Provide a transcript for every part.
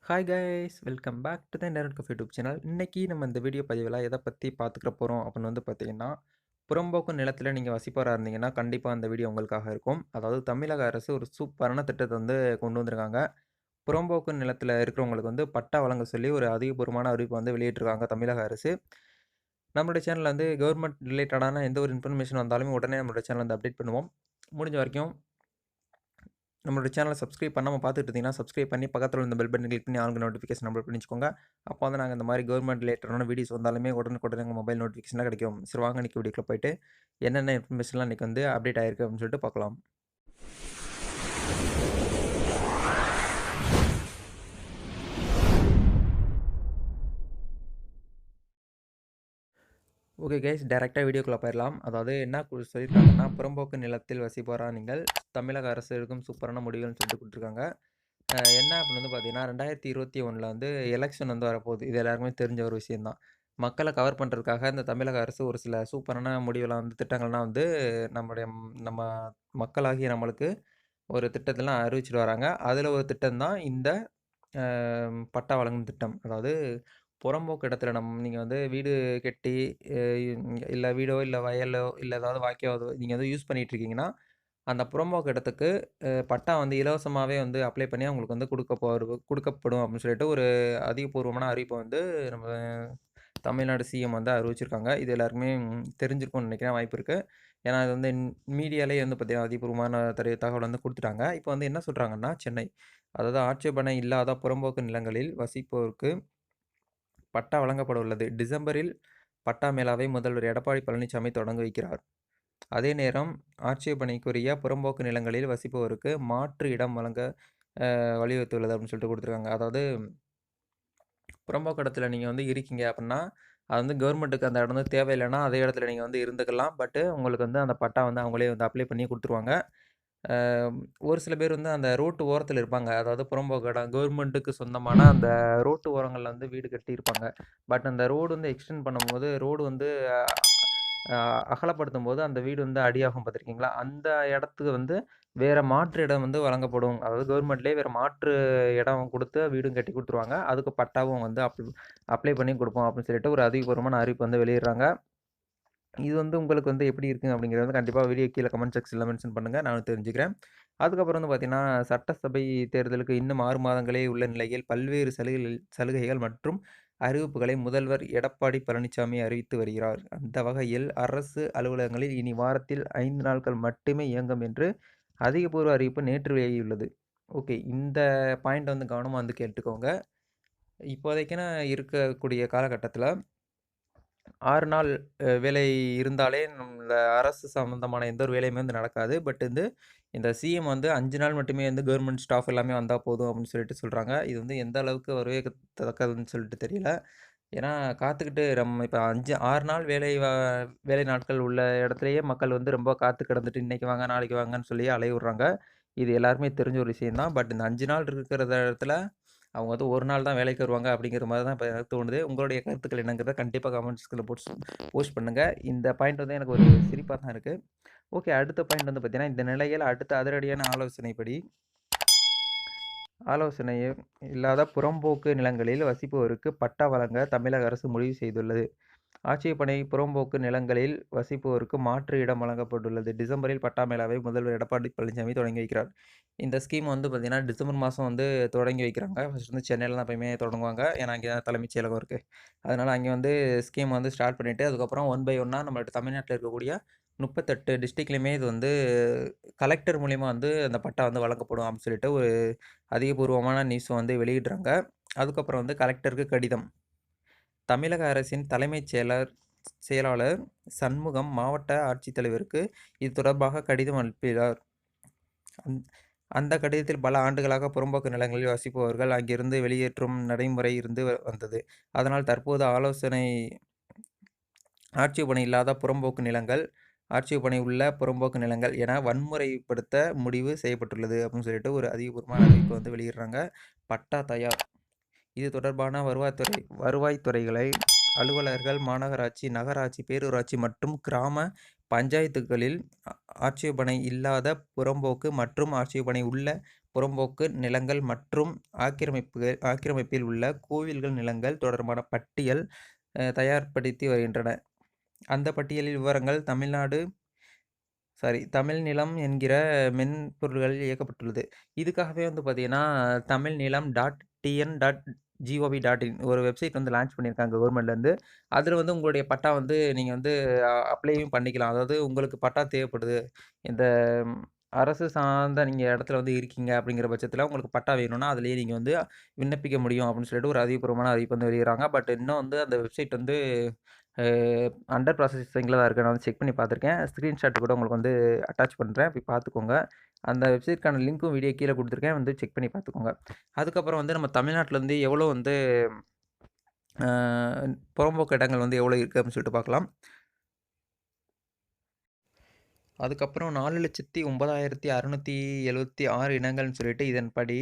Hi guys, welcome back to the நேரட் கஃப் YouTube channel. இன்னைக்கு நம்ம இந்த வீடியோ பதிவில் எதை பற்றி பார்த்துக்க போகிறோம் அப்படின்னு பார்த்தீங்கன்னா, புறம்போக்கு நிலத்தில் நீங்கள் வசிப்பவராக இருந்தீங்கன்னா கண்டிப்பாக அந்த வீடியோ உங்களுக்காக இருக்கும். அதாவது தமிழக அரசு ஒரு சூப்பரான திட்டத்தை கொண்டு வந்திருக்காங்க. புறம்போக்கு நிலத்தில் இருக்கிறவங்களுக்கு பட்டா வழங்க சொல்லி ஒரு அதிகபூர்வமான அறிவிப்பு வெளியிட்டிருக்காங்க தமிழக அரசு. நம்மளுடைய சேனலில் கவர்மெண்ட் ரிலேட்டடான எந்த ஒரு இன்ஃபர்மேஷன் வந்தாலுமே உடனே நம்மளுடைய சேனல் அப்டேட் பண்ணுவோம். முடிஞ்ச வரைக்கும் நம்மளோட சேனலை சப்ஸ்கிரைப் பண்ணாமல் பார்த்துட்டு இருந்தீங்கன்னா சப்ஸ்கிரைப் பண்ணி பக்கத்தில் இந்த பெல் பட்டன் கிளிக் பண்ணி ஆளுங்க நோட்டிஃபிகேஷன் நம்பர் பண்ணிச்சுக்கோங்க. அப்போ நாங்கள் இந்த மாதிரி கவர்மெண்ட் ரிலேட்டடான வீடியோஸ் வந்தாலுமே உடனுக்குடனே எங்கள் மொபைல் நோட்டிஃபிகேஷனாக கிடைக்கும். சரி, வாங்க இன்றைக்கி வீடியோக்குள்ள போயிட்டு என்னென்ன இன்ஃபர்மேஷன்லாம் இன்றைக்கி அப்டேட் ஆயிருக்கு அப்படின்னு சொல்லிட்டு பார்க்கலாம். ஓகே கைஸ், டேரெக்டாக வீடியோக்குள்ளே போயிடலாம். அதாவது என்ன சொல்லியிருக்காங்கன்னா, புறம்போக்கு நிலத்தில் வசிப்போரா நீங்கள், தமிழக அரசு எடுக்கும் சூப்பரான முடிவுகள்னு சொல்லிட்டு கொடுத்துருக்காங்க. என்ன அப்படின்னு பார்த்தீங்கன்னா, 2021 எலெக்ஷன் வரப்போகுது. இது எல்லாருக்குமே தெரிஞ்ச ஒரு விஷயந்தான். மக்களை கவர் பண்ணுறதுக்காக இந்த தமிழக அரசு ஒரு சில சூப்பரான முடிவுலாம் திட்டங்கள்லாம் நம்முடைய நம்ம மக்களாகிய நம்மளுக்கு ஒரு திட்டத்தெல்லாம் அறிவிச்சிட்டு வராங்க. அதில் ஒரு திட்டம் தான் இந்த பட்டா வழங்கும் திட்டம். அதாவது புறம்போக்கு இடத்துல நீங்கள் வீடு கட்டி இல்லை வீடோ இல்லை வயலோ இல்லை ஏதாவது வாய்க்காவோ நீங்கள் யூஸ் பண்ணிகிட்டு இருக்கீங்கன்னா, அந்த புறம்போக்கு இடத்துக்கு பட்டா இலவசமாகவே அப்ளை பண்ணி அவங்களுக்கு கொடுக்கப்படும் அப்படின்னு சொல்லிட்டு ஒரு அதிகபூர்வமான அறிவிப்பை நம்ம தமிழ்நாடு சிஎம் அறிவிச்சிருக்காங்க. இது எல்லாருக்குமே தெரிஞ்சிருக்கும்னு நினைக்கிறேன், வாய்ப்பு இருக்குது. ஏன்னா இது மீடியாலே பார்த்தீங்கன்னா அதிகபூர்வமான தகவல் கொடுத்துட்டாங்க. இப்போ என்ன சொல்கிறாங்கன்னா, சென்னை அதாவது ஆட்சேபனை இல்லாத புறம்போக்கு நிலங்களில் வசிப்போருக்கு பட்டா வழங்கப்பட உள்ளது. டிசம்பரில் பட்டா மேளாவை முதல்வர் எடப்பாடி பழனிசாமி தொடங்கி வைக்கிறார். அதே நேரம் ஆட்சேபனைக்குரிய புறம்போக்கு நிலங்களில் வசிப்பவருக்கு மாற்று இடம் வழங்க வலியுறுத்தியுள்ளது அப்படின்னு சொல்லிட்டு கொடுத்துருக்காங்க. அதாவது புறம்போக்கு இடத்துல நீங்கள் இருக்கீங்க அப்படின்னா, அது கவர்மெண்ட்டுக்கு அந்த இடம் தேவையில்லைன்னா அதே இடத்துல நீங்கள் இருந்துக்கலாம். பட்டு உங்களுக்கு அந்த பட்டா அவங்களே அப்ளை பண்ணி கொடுத்துருவாங்க. ஒரு சில பேர் அந்த ரோட்டு ஓரத்தில் இருப்பாங்க. அதாவது புறம்போக்கு இடம் கவர்மெண்ட்டுக்கு சொந்தமான அந்த ரோட்டு ஓரங்களில் வீடு கட்டியிருப்பாங்க. பட் அந்த ரோடு எக்ஸ்டெண்ட் பண்ணும்போது ரோடு அகலப்படுத்தும்போது அந்த வீடு அடியாகும் பார்த்துருக்கீங்களா? அந்த இடத்துக்கு வேற மாற்று இடம் வழங்கப்படும். அதாவது கவர்மெண்ட்லேயே வேற மாற்று இடம் கொடுத்து வீடும் கட்டி கொடுத்துருவாங்க. அதுக்கு பட்டாவும் அப்ளை பண்ணி கொடுப்போம் அப்படின்னு சொல்லிட்டு ஒரு அதிகபூர்வமான அறிவிப்பு வெளியிடுறாங்க. இது உங்களுக்கு எப்படி இருக்குங்க அப்படிங்கிறது கண்டிப்பாக வீடியோ கீழே கமெண்ட் செக்ஷனில் மென்ஷன் பண்ணுங்கள், நானும் தெரிஞ்சுக்கிறேன். அதுக்கப்புறம் பார்த்தீங்கன்னா, சட்டசபை தேர்தலுக்கு இன்னும் 6 மாதங்களே உள்ள நிலையில் பல்வேறு சலுகைகள் மற்றும் அறிவிப்புகளை முதல்வர் எடப்பாடி பழனிசாமி அறிவித்து வருகிறார். அந்த வகையில் அரசு அலுவலகங்களில் இனி வாரத்தில் 5 நாட்கள் மட்டுமே இயங்கும் என்று அதிகபூர்வ அறிவிப்பு நேற்று வெளியாகியுள்ளது. ஓகே, இந்த பாயிண்ட் கவனமாக கேட்டுக்கோங்க. இப்போதைக்குன்னு இருக்கக்கூடிய காலகட்டத்தில் 6 நாள் வேலை இருந்தாலே இந்த அரசு சம்மந்தமான எந்த ஒரு வேலையுமே நடக்காது. பட் இந்த சிஎம் 5 நாள் மட்டுமே கவர்மெண்ட் ஸ்டாஃப் எல்லாமே வந்தா போதும் அப்படின்னு சொல்லிட்டு சொல்றாங்க. இது எந்த அளவுக்கு வரவேற்கத்தக்கதுன்னு சொல்லிட்டு தெரியல. ஏன்னா காத்துக்கிட்டு நம்ம இப்ப 6 நாள் வேலை நாட்கள் உள்ள இடத்துலயே மக்கள் ரொம்ப காத்து கிடந்துட்டு இன்னைக்கு வாங்க, நாளைக்கு வாங்கன்னு சொல்லி அலைய விடுறாங்க. இது எல்லாருக்குமே தெரிஞ்ச ஒரு விஷயம் தான். பட் இந்த 5 நாள் இருக்கிற இடத்துல அவங்க 1 நாள் தான் வேலைக்கு வருவாங்க அப்படிங்கிற மாதிரி தான் இப்ப எனக்கு தோணுது. உங்களுடைய கருத்துக்கள் என்னங்கிறத கண்டிப்பா கமெண்ட்ஸ்குள்ள போஸ்ட் பண்ணுங்க. இந்த பாயிண்ட் எனக்கு ஒரு சிரிப்பா தான் இருக்கு. ஓகே, அடுத்த பாயிண்ட் பார்த்தீங்கன்னா, இந்த நிலையில் அடுத்த அதிரடியான ஆலோசனை இல்லாத புறம்போக்கு நிலங்களில் வசிப்பவருக்கு பட்டா வழங்க தமிழக அரசு முடிவு செய்துள்ளது. ஆட்சேபனை புறம்போக்கு நிலங்களில் வசிப்போருக்கு மாற்று இடம் வழங்கப்பட்டுள்ளது. டிசம்பரில் பட்டா மேளாவை முதல்வர் எடப்பாடி பழனிசாமி தொடங்கி வைக்கிறார். இந்த ஸ்கீம் பார்த்தீங்கன்னா, டிசம்பர் மாதம் தொடங்கி வைக்கிறாங்க. ஃபர்ஸ்ட் சென்னையில தான் எப்பயுமே தொடங்குவாங்க. ஏன்னா அங்கே தான் தலைமைச் செயலகம் இருக்குது. அதனால் அங்கே ஸ்கீம் ஸ்டார்ட் பண்ணிவிட்டு அதுக்கப்புறம் ஒன் பை ஒன்னாக நம்மளோட தமிழ்நாட்டில் இருக்கக்கூடிய 38 டிஸ்ட்ரிக்ட்லையுமே இது கலெக்டர் மூலியமா அந்த பட்டா வழங்கப்படும் அப்படின்னு சொல்லிட்டு ஒரு அதிகபூர்வமான நியூஸ் வெளியிடுறாங்க. அதுக்கப்புறம் கலெக்டருக்கு கடிதம். தமிழக அரசின் தலைமைச் செயலாளர் சண்முகம் மாவட்ட ஆட்சித்தலைவருக்கு இது தொடர்பாக கடிதம் அனுப்பினார். அந்த கடிதத்தில் பல ஆண்டுகளாக புறம்போக்கு நிலங்களில் வசிப்பவர்கள் அங்கிருந்து வெளியேற்றும் நடைமுறை இருந்து வந்தது. அதனால் தற்போது ஆட்சேபனை இல்லாத புறம்போக்கு நிலங்கள், ஆட்சேபனை உள்ள புறம்போக்கு நிலங்கள் என வன்முறைப்படுத்த முடிவு செய்யப்பட்டுள்ளது அப்படின்னு சொல்லிட்டு ஒரு அதிகபூர்வமான அறிவிப்பு வெளியிடுறாங்க. பட்டா தயார். இது தொடர்பான வருவாய்த்துறைகளை அலுவலர்கள் மாநகராட்சி, நகராட்சி, பேரூராட்சி மற்றும் கிராம பஞ்சாயத்துகளில் ஆட்சேபனை இல்லாத புறம்போக்கு மற்றும் ஆட்சேபனை உள்ள புறம்போக்கு நிலங்கள் மற்றும் ஆக்கிரமிப்பில் உள்ள கோவில்கள் நிலங்கள் தொடர்பான பட்டியல் தயார்படுத்தி வருகின்றன. அந்த பட்டியலில் விவரங்கள் தமிழ் நிலம் என்கிற மென்பொருளில் இயக்கப்பட்டுள்ளது. இதுக்காகவே வந்து பார்த்தீங்கன்னா, tamilnilam.tn.gov.in ஒரு வெப்சைட் வந்து லான்ச் பண்ணியிருக்காங்க கவர்மெண்ட்லேருந்து. அதில வந்து உங்களுடைய பட்டா வந்து நீங்க வந்து அப்ளையும் பண்ணிக்கலாம். அதாவது உங்களுக்கு பட்டா தேவைப்படுது. இந்த அரசு சார்ந்த நீங்க இடத்துல வந்து இருக்கீங்க அப்படிங்கிற பட்சத்தில உங்களுக்கு பட்டா வேணும்னா, அதிலேயே நீங்க வந்து விண்ணப்பிக்க முடியும் அப்படின்னு சொல்லிட்டு ஒரு அதிகாரப்பூர்வமான அறிவிப்பு வந்து வெளியிடுறாங்க. பட் இன்னும் வந்து அந்த வெப்சைட் வந்து அ அண்டர் ப்ராசஸிங்கில தான் இருக்கு. நான் வந்து செக் பண்ணி பார்த்துருக்கேன். ஸ்க்ரீன்ஷாட் கூட உங்களுக்கு வந்து அட்டாச் பண்றேன். போய் பார்த்துக்கோங்க. அந்த வெப்சைட்க்கான லிங்க்கும் வீடியோ கீழ குடுத்துருக்கேன். வந்து செக் பண்ணி பார்த்துக்கோங்க. அதுக்கப்புறம் வந்து நம்ம தமிழ்நாட்டுல வந்து எவ்வளோ வந்து அ புறம்போக்கு இடங்கள் வந்து எவ்வளோ இருக்கு அப்படின்னு சொல்லிட்டு பார்க்கலாம். அதுக்கப்புறம் 4,09,676 இனங்கள்னு சொல்லிட்டு இதன்படி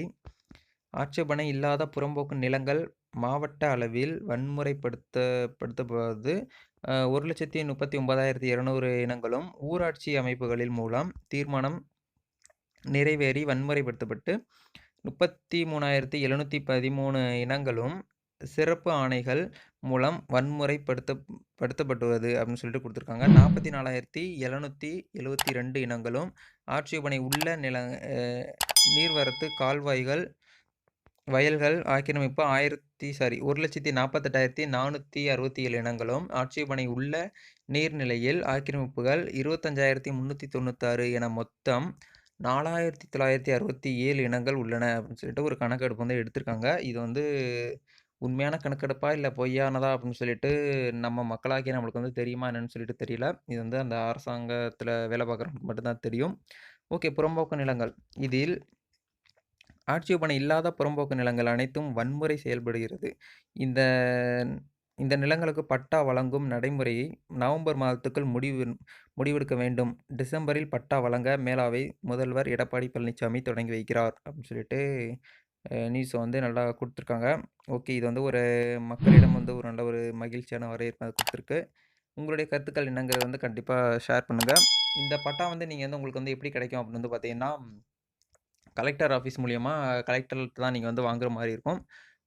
ஆட்சேபனை இல்லாத புறம்போக்கு நிலங்கள் மாவட்ட அளவில் படுத்தப்படுவது 1,39,200 இனங்களும் ஊராட்சி அமைப்புகளின் மூலம் தீர்மானம் நிறைவேறி வன்முறைப்படுத்தப்பட்டு 33,713 இனங்களும் சிறப்பு ஆணைகள் மூலம் படுத்தப்பட்டுள்ளது அப்படின்னு சொல்லிட்டு கொடுத்துருக்காங்க. 44,772 இனங்களும் ஆட்சேபனை உள்ள நீர்வரத்து கால்வாய்கள் வயல்கள் ஆக்கிரமிப்பு 1,48,467 இனங்களும் ஆட்சேபனை உள்ள நீர்நிலையில் ஆக்கிரமிப்புகள் 25,396 என மொத்தம் 4,967 இனங்கள் உள்ளன அப்படின்னு சொல்லிட்டு ஒரு கணக்கெடுப்பு வந்து எடுத்திருக்காங்க. இது வந்து உண்மையான கணக்கெடுப்பா இல்ல பொய்யானதா அப்படின்னு சொல்லிட்டு நம்ம மக்களாகிய நம்மளுக்கு வந்து தெரியுமா என்னன்னு சொல்லிட்டு தெரியல. இது வந்து அந்த அரசாங்கத்தில வேலை பார்க்குறவங்களுக்கு மட்டும் தான் தெரியும். ஓகே, புறம்போக்கு நிலங்கள். இதில் ஆட்சேபனை இல்லாத புறம்போக்கு நிலங்கள் அனைத்தும் வன்முறை செயல்படுகிறது. இந்த இந்த நிலங்களுக்கு பட்டா வழங்கும் நடைமுறையை நவம்பர் மாதத்துக்குள் முடிவெடுக்க வேண்டும். டிசம்பரில் பட்டா வழங்க மேலாவை முதல்வர் எடப்பாடி பழனிசாமி தொடங்கி வைக்கிறார் அப்படின்னு சொல்லிட்டு நியூஸ வந்து நல்லா குடுத்துருக்காங்க. ஓகே, இது வந்து ஒரு மக்களிடம் வந்து ஒரு நல்ல ஒரு மகிழ்ச்சியான வரவேற்பு அது குடுத்துருக்கு. உங்களுடைய கருத்துக்கள் என்னங்கிறத வந்து கண்டிப்பா ஷேர் பண்ணுங்க. இந்த பட்டா வந்து நீங்க வந்து உங்களுக்கு வந்து எப்படி கிடைக்கும் அப்படின்னு வந்து பார்த்தீங்கன்னா, கலெக்டர் ஆஃபீஸ் மூலியமா கலெக்டர்ட்ட தான் நீங்க வந்து வாங்குற மாரி இருக்கும்.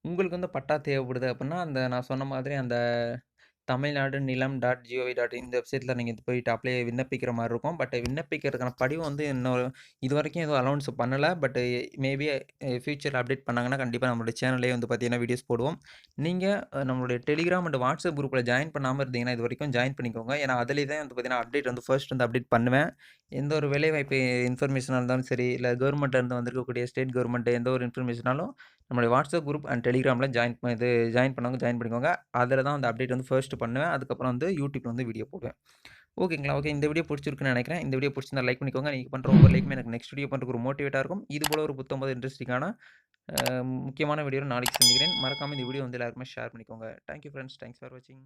உங்களுக்கு வந்து பட்டா தேவைப்படுது அப்புட்ன்னா, அந்த நான் சொன்ன மாதிரி அந்த தமிழ்நாடு நிலம் டாட் ஜிஓவி டாட் இன் இந்த வெப்சைட்ல நீங்க போயிட்டு விண்ணப்பிக்கிற மாரி இருக்கும். பட் விண்ணப்பிக்கிறதுக்கான படிவம் வந்து இன்னும் இதுவரைக்கும் எதுவும் அனௌன்ஸ் பண்ணல. பட் மேபி ஃபியூச்சர்ல அப்டேட் பண்ணாங்கன்னா, கண்டிப்பா நம்மளுடைய சேனல்லயே வந்து பார்த்தீங்கன்னா, வீடியோஸ் போடுவோம். நீங்க நம்மளுடைய டெலிகிராம் அண்ட் வாட்ஸ்அப் குரூப்ல ஜாயின் பண்ணாம இருந்தீங்கன்னா, இதுவரைக்கும் ஜாயின் பண்ணிக்கோங்க. ஏன்னா, அதிலேயே தான் வந்து பார்த்தீங்கன்னா, அப்டேட் வந்து ஃபர்ஸ்ட் வந்து அப்டேட் பண்ணுவேன். எந்த ஒரு வேலைவாய்ப்பு இன்ஃபர்மேஷனா இருந்தாலும் சரி, இல்ல கவர்மெண்ட்ல இருந்து வந்திருக்கக்கூடிய ஸ்டேட் கவர்மெண்ட் எந்த ஒரு இன்ஃபர்மேஷனாலும் நம்மளுடைய வாட்ஸ்அப் குரூப் அண்ட் டெலிகிராம்ல ஜாயின் பண்ணவங்க ஜாயின் பண்ணிக்கோங்க. அதில தான் அந்த அப்டேட் வந்து ஃபர்ஸ்ட் பண்ணுவேன். அதுக்கப்புறம் வந்து யூடியூப்ல வந்து வீடியோ போடுவேன். ஓகேங்களா? ஓகே, இந்த வீடியோ புடிச்சிருக்குன்னு நெனைக்கிறேன். இந்த வீடியோ புடிச்சிருந்தா லைக் பண்ணிக்கோங்க. நீங்க பண்ற ஒவ்வொரு லைக்குமே எனக்கு நெக்ஸ்ட் வீடியோ பண்றதுக்கு ஒரு மோட்டிவேட்டா இருக்கும். இது போல ஒரு புத்தம்போது இன்ட்ரஸ்டிங்கான முக்கியமான வீடியோல நாளைக்கு சந்திக்கிறேன். மறக்காம இந்த வீடியோ வந்து எல்லாருக்குமே ஷேர் பண்ணிக்கோங்க. Thank you friends. Thanks for வாட்சிங்.